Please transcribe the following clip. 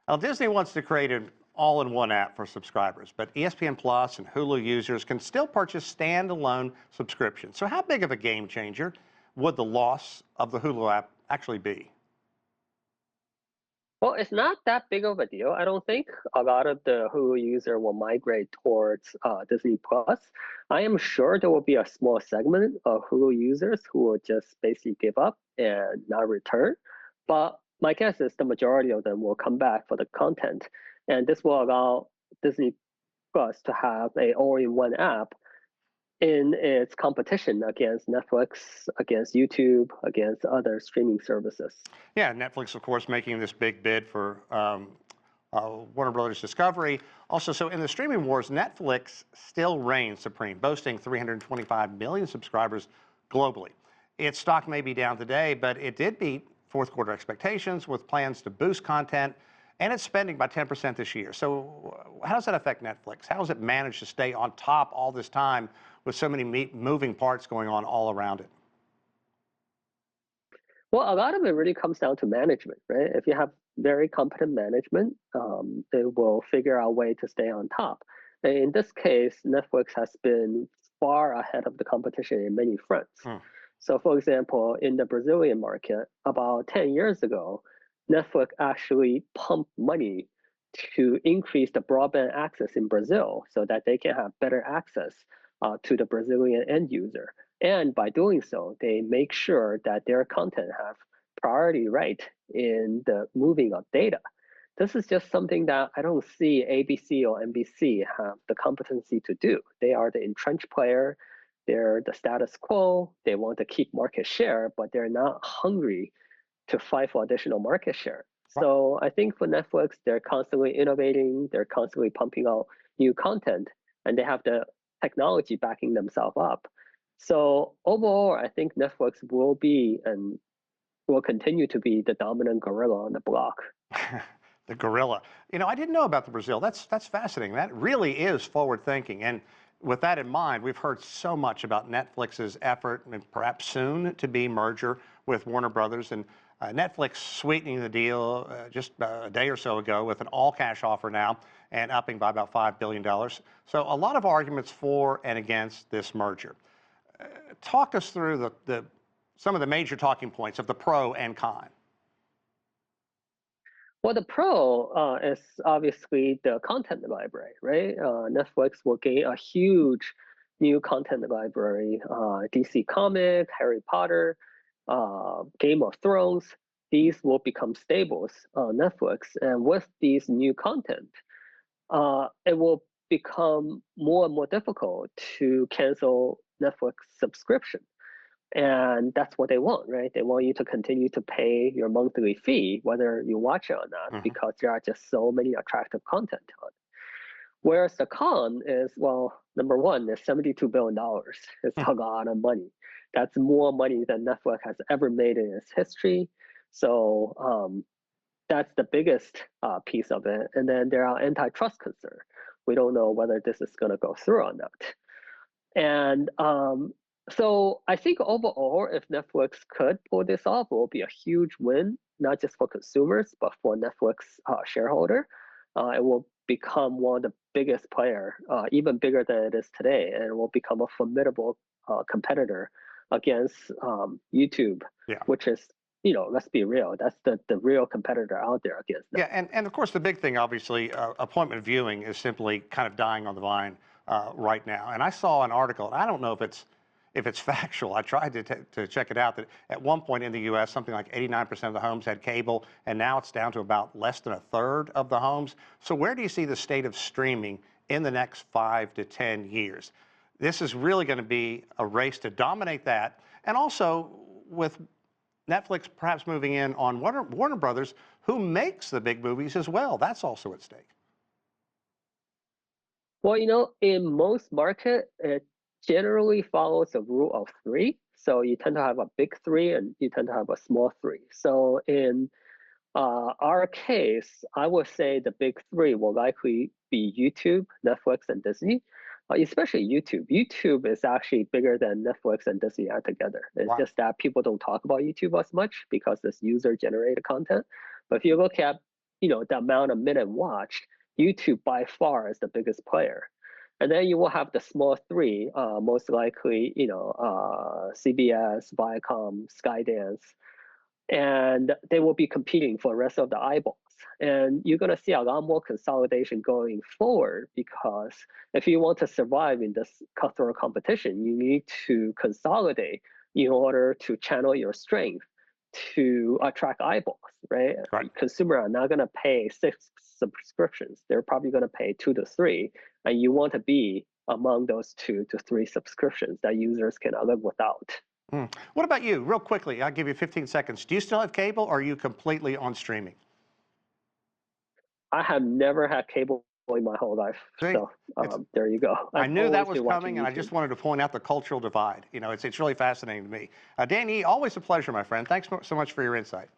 Well, Disney wants to create an all-in-one app for subscribers, but ESPN Plus and Hulu users can still purchase standalone subscriptions. So how big of a game changer would the loss of the Hulu app actually be? Well, it's not that big of a deal. I don't think a lot of the Hulu user will migrate towards Disney Plus. I am sure there will be a small segment of Hulu users who will just basically give up and not return. But my guess is the majority of them will come back for the content, and this will allow Disney Plus to have a all-in-one app in its competition against Netflix, against YouTube, against other streaming services. Yeah, Netflix, of course, making this big bid for Warner Brothers Discovery. Also, so in the streaming wars, Netflix still reigns supreme, boasting 325 million subscribers globally. Its stock may be down today, but it did beat fourth quarter expectations with plans to boost content, and it's spending by 10% this year. So how does that affect Netflix? How has it managed to stay on top all this time with so many moving parts going on all around it? Well, a lot of it really comes down to management, right? If you have very competent management, they will figure out a way to stay on top. And in this case, Netflix has been far ahead of the competition in many fronts. Hmm. So, for example, in the Brazilian market, about 10 years ago, Netflix actually pumped money to increase the broadband access in Brazil so that they can have better access to the Brazilian end user. And by doing so, they make sure that their content have priority right in the moving of data. This is just something that I don't see ABC or NBC have the competency to do. They are the entrenched player. They're the status quo. They want to keep market share, but they're not hungry to fight for additional market share. So I think for Netflix, they're constantly innovating. They're constantly pumping out new content, and they have the technology backing themselves up. So overall, I think Netflix will be and will continue to be the dominant gorilla on the block. The gorilla. You know, I didn't know about the Brazil. That's fascinating. That really is forward thinking. And with that in mind, we've heard so much about Netflix's effort and perhaps soon to be merger with Warner Brothers, and Netflix sweetening the deal just a day or so ago with an all-cash offer now and upping by about $5 billion. So a lot of arguments for and against this merger. Talk us through some of the major talking points of the pro and con. Well, the pro is obviously the content library, right? Netflix will gain a huge new content library, DC Comics, Harry Potter, Game of Thrones. These will become staples on Netflix. And with these new content, it will become more and more difficult to cancel Netflix subscription. And that's what they want, right? They want you to continue to pay your monthly fee, whether you watch it or not, Hmm. because there are just so many attractive content on it. Whereas the con is, well, number one, there's $72 billion. It's a lot of money. That's more money than Netflix has ever made in its history. So that's the biggest piece of it. And then there are antitrust concerns. We don't know whether this is going to go through or not. And so I think overall, if Netflix could pull this off, it will be a huge win, not just for consumers, but for Netflix shareholder. It will become one of the biggest player, even bigger than it is today, and it will become a formidable competitor against YouTube, Yeah. which is, let's be real, that's the real competitor out there against them. Yeah, and of course the big thing, obviously, appointment viewing is simply kind of dying on the vine right now. And I saw an article, and I don't know if it's factual. I tried to check it out, that at one point in the U.S., something like 89% of the homes had cable, and now it's down to about less than a third of the homes. So where do you see the state of streaming in the next 5 to 10 years? This is really going to be a race to dominate that, and also with Netflix perhaps moving in on Warner Brothers, who makes the big movies as well. That's also at stake. Well, in most market, it generally follows a rule of three. So you tend to have a big three and you tend to have a small three. So in our case, I would say the big three will likely be YouTube, Netflix, and Disney, especially YouTube. YouTube is actually bigger than Netflix and Disney are together. It's Wow. just that people don't talk about YouTube as much because it's user-generated content. But if you look at the amount of minute watched, YouTube by far is the biggest player. And then you will have the small three, most likely, CBS, Viacom, Skydance, and they will be competing for the rest of the eyeballs. And you're going to see a lot more consolidation going forward, because if you want to survive in this cutthroat competition, you need to consolidate in order to channel your strength to attract eyeballs, right? Right. Consumers are not going to pay 6 subscriptions. They're probably going to pay 2 to 3, and you want to be among those 2 to 3 subscriptions that users can live without. What about you? Real quickly, I'll give you 15 seconds. Do you still have cable, or are you completely on streaming? I have never had cable in my whole life. See, So there you go. I I've knew that always was been watching coming, and I YouTube. just wanted to point out the cultural divide. It's really fascinating to me. Dan Yee, always a pleasure, my friend. Thanks so much for your insight.